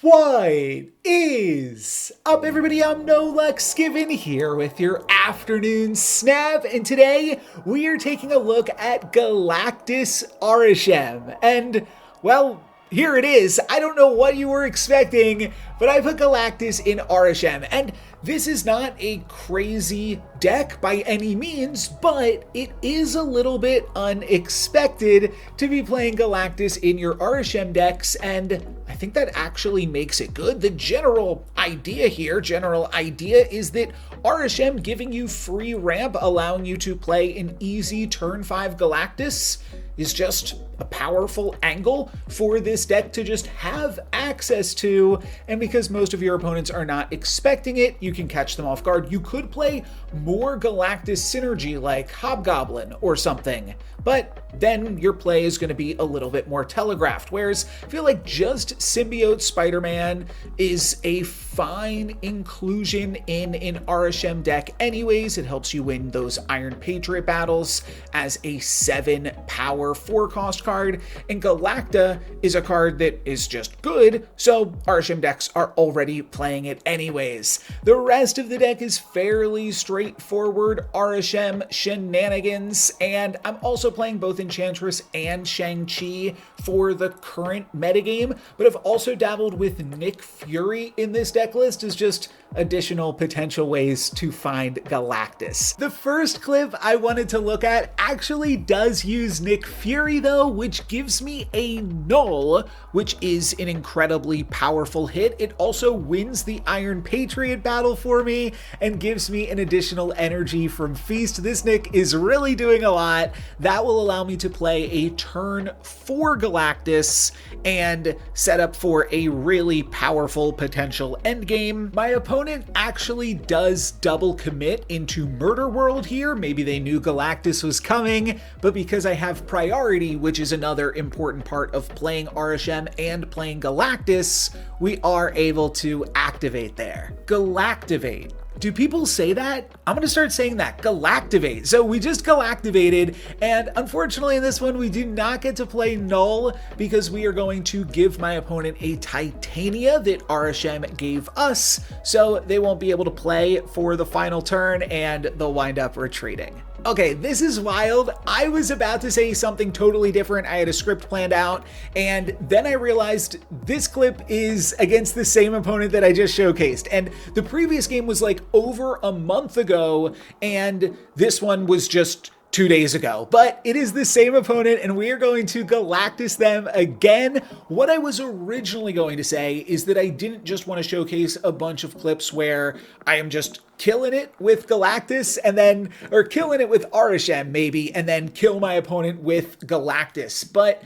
What is up, everybody? I'm NoLucksGiven here with your afternoon snap, and today we are taking a look at Galactus Arishem. And, well, here it is. I don't know what you were expecting, but I put Galactus in Arishem, and this is not a crazy deck by any means, but it is a little bit unexpected to be playing Galactus in your Arishem decks, and I think that actually makes it good. The general idea is that Arishem giving you free ramp, allowing you to play an easy turn 5 Galactus, is just a powerful angle for this deck to just have access to, and because most of your opponents are not expecting it, you can catch them off guard. You could play more Galactus synergy like Hobgoblin or something, but then your play is going to be a little bit more telegraphed, whereas I feel like just Symbiote Spider-Man is a fine inclusion in an Arishem deck anyways. It helps you win those Iron Patriot battles as a 7 power 4-cost card, and Galacta is a card that is just good, so Arishem decks are already playing it anyways. The rest of the deck is fairly straightforward Arishem shenanigans, and I'm also playing both Enchantress and Shang-Chi for the current metagame, but I've also dabbled with Nick Fury in this deck list as just additional potential ways to find Galactus. The first clip I wanted to look at actually does use Nick Fury though, which gives me a null, which is an incredibly powerful hit. It also wins the Iron Patriot battle for me and gives me an additional energy from Feast. This Nick is really doing a lot. That will allow me to play a turn 4 Galactus and set up for a really powerful potential endgame. My opponent actually does double commit into Murder World here. Maybe they knew Galactus was coming, but because I have priority, which is another important part of playing Arishem and playing Galactus, we are able to activate there. Galactivate. Do people say that? I'm gonna start saying that. Galactivate. So we just Galactivated, and unfortunately in this one we do not get to play Null because we are going to give my opponent a Titania that Arishem gave us, so they won't be able to play for the final turn and they'll wind up retreating. Okay, this is wild. I was about to say something totally different. I had a script planned out, and then I realized this clip is against the same opponent that I just showcased. And the previous game was like over a month ago, and this one was just 2 days ago, but it is the same opponent and we are going to Galactus them again. What I was originally going to say is that I didn't just want to showcase a bunch of clips where I am just killing it with Galactus and then, or killing it with Arishem maybe, and then kill my opponent with Galactus. But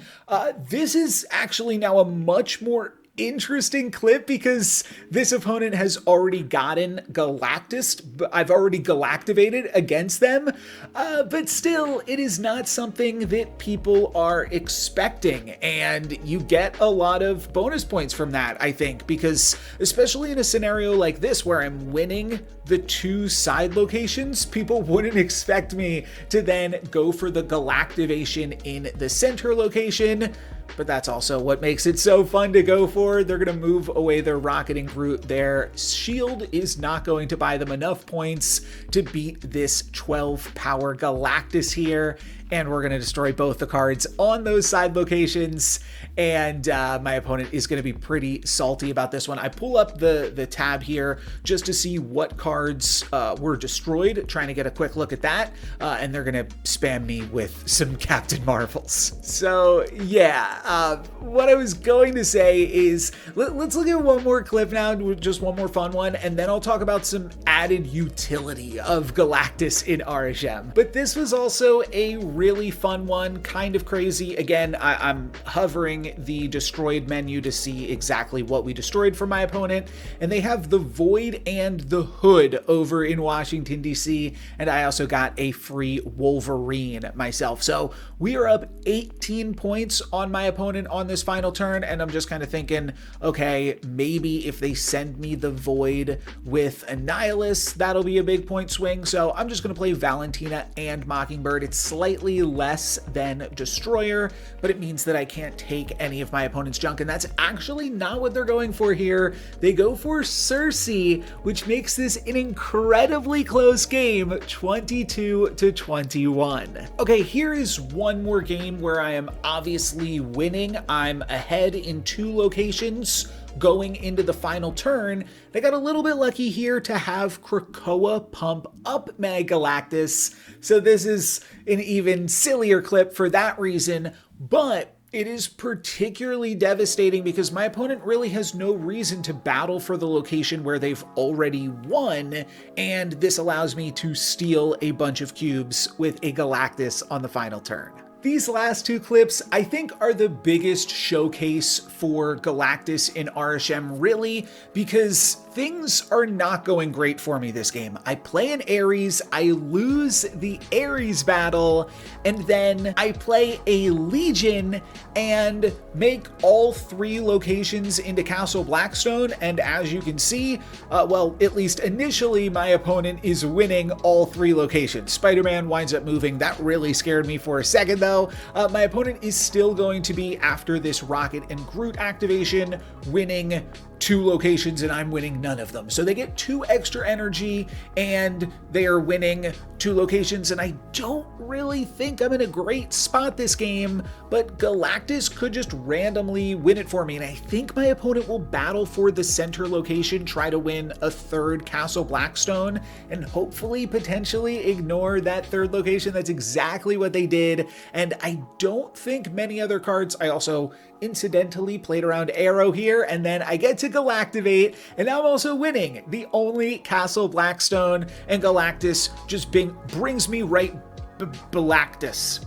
this is actually now a much more interesting clip because this opponent has already gotten Galactus. I've already Galactivated against them, but still it is not something that people are expecting, and you get a lot of bonus points from that, I think, because especially in a scenario like this where I'm winning the 2 side locations, people wouldn't expect me to then go for the Galactivation in the center location. But that's also what makes it so fun to go for. They're going to move away their Rocketing Groot. Their shield is not going to buy them enough points to beat this 12 power Galactus here. And we're going to destroy both the cards on those side locations. And my opponent is going to be pretty salty about this one. I pull up the tab here just to see what cards were destroyed, trying to get a quick look at that. And they're going to spam me with some Captain Marvels. So yeah, what I was going to say is let's look at one more clip now, just one more fun one, and then I'll talk about some added utility of Galactus in Arishem. But this was also a really fun one, kind of crazy. Again, I'm hovering the destroyed menu to see exactly what we destroyed for my opponent, and they have the Void and the Hood over in Washington, DC, and I also got a free Wolverine myself. So we are up 18 points on my opponent on this final turn, and I'm just kind of thinking, okay, maybe if they send me the Void with Annihilus, that'll be a big point swing. So I'm just going to play Valentina and Mockingbird. It's slightly slightly less than Destroyer, but it means that I can't take any of my opponent's junk, and that's actually not what they're going for here. They go for Cersei, which makes this an incredibly close game, 22-21. Okay, here is one more game where I am obviously winning. I'm ahead in 2 locations going into the final turn. They got a little bit lucky here to have Krakoa pump up my Galactus, so this is an even sillier clip for that reason, but it is particularly devastating because my opponent really has no reason to battle for the location where they've already won, and this allows me to steal a bunch of cubes with a Galactus on the final turn. These last 2 clips, I think, are the biggest showcase for Galactus in Arishem, really, because things are not going great for me this game. I play an Ares, I lose the Ares battle, and then I play a Legion and make all 3 locations into Castle Blackstone, and as you can see, well, at least initially, my opponent is winning all 3 locations. Spider-Man winds up moving. That really scared me for a second, though. My opponent is still going to be, after this Rocket and Groot activation, winning 2 locations, and I'm winning none of them. So they get 2 extra energy, and they are winning 2 locations, and I don't really think I'm in a great spot this game, but Galactus could just randomly win it for me, and I think my opponent will battle for the center location, try to win a 3rd Castle Blackstone, and hopefully, potentially ignore that 3rd location. That's exactly what they did, and I don't think many other cards. I also incidentally played around Arrow here, and then I get to Galactivate, and now I'm also winning the only Castle Blackstone, and Galactus just brings me right Bactus.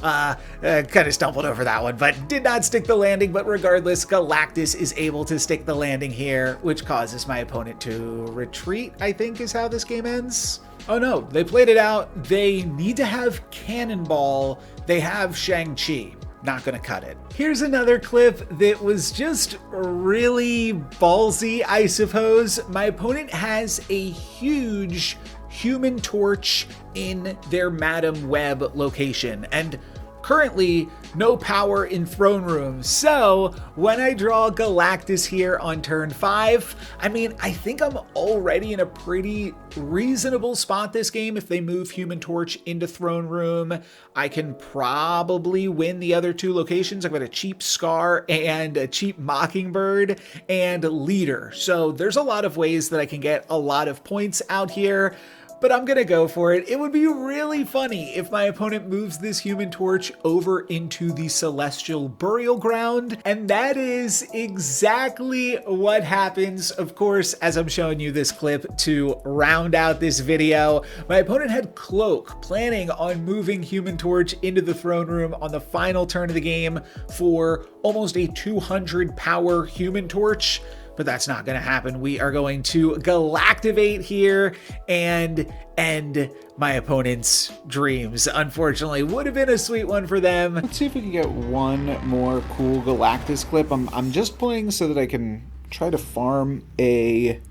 Kind of stumbled over that one, but did not stick the landing, but regardless, Galactus is able to stick the landing here, which causes my opponent to retreat, I think is how this game ends. Oh no, they played it out. They need to have Cannonball. They have Shang-Chi. Not gonna cut it. Here's another clip that was just really ballsy, I suppose. My opponent has a huge Human Torch in their Madam Web location, and currently no power in Throne Room. So when I draw Galactus here on turn 5, I mean, I think I'm already in a pretty reasonable spot this game. If they move Human Torch into Throne Room, I can probably win the other 2 locations. I've got a cheap Scar and a cheap Mockingbird and Leader. So there's a lot of ways that I can get a lot of points out here, but I'm gonna go for it. It would be really funny if my opponent moves this Human Torch over into the Celestial Burial Ground, and that is exactly what happens. Of course, as I'm showing you this clip to round out this video, my opponent had Cloak, planning on moving Human Torch into the Throne Room on the final turn of the game for almost a 200 power Human Torch. But that's not going to happen. We are going to Galactivate here and end my opponent's dreams. Unfortunately, would have been a sweet one for them. Let's see if we can get one more cool Galactus clip. I'm just playing so that I can try to farm a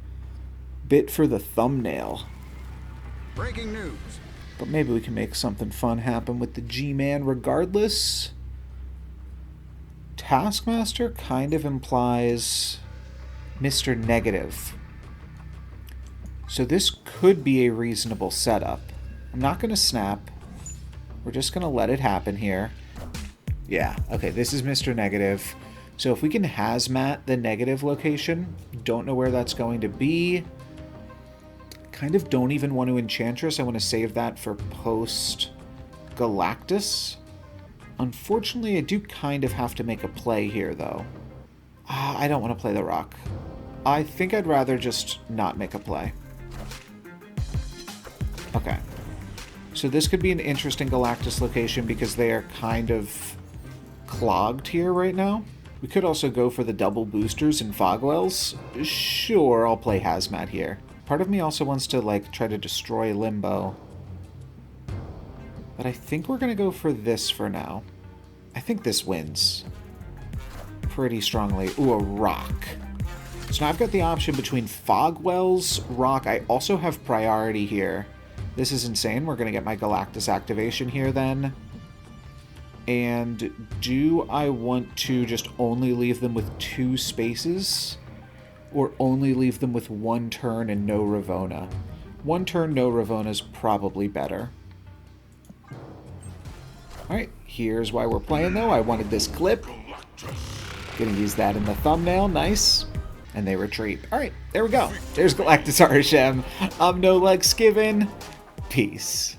bit for the thumbnail. Breaking news. But maybe we can make something fun happen with the G-Man regardless. Taskmaster kind of implies Mr. Negative. So this could be a reasonable setup. I'm not going to snap. We're just going to let it happen here. Yeah, okay, this is Mr. Negative. So if we can hazmat the negative location, don't know where that's going to be. Kind of don't even want to Enchantress. I want to save that for post Galactus. Unfortunately, I do kind of have to make a play here, though. I don't want to play the Rock. I think I'd rather just not make a play. Okay. So this could be an interesting Galactus location because they are kind of clogged here right now. We could also go for the double boosters and Fogwells. Sure, I'll play Hazmat here. Part of me also wants to, like, try to destroy Limbo. But I think we're going to go for this for now. I think this wins pretty strongly. Ooh, a Rock. So now I've got the option between Fogwells, Rock. I also have priority here. This is insane. We're going to get my Galactus activation here then. And do I want to just only leave them with 2 spaces? Or only leave them with 1 turn and no Ravona? 1 turn, no Ravona is probably better. Alright, here's why we're playing though. I wanted this clip. Gonna use that in the thumbnail. Nice. And they retreat. Alright, there we go. There's Galactus Arishem. I'm NoLucksGiven. Peace.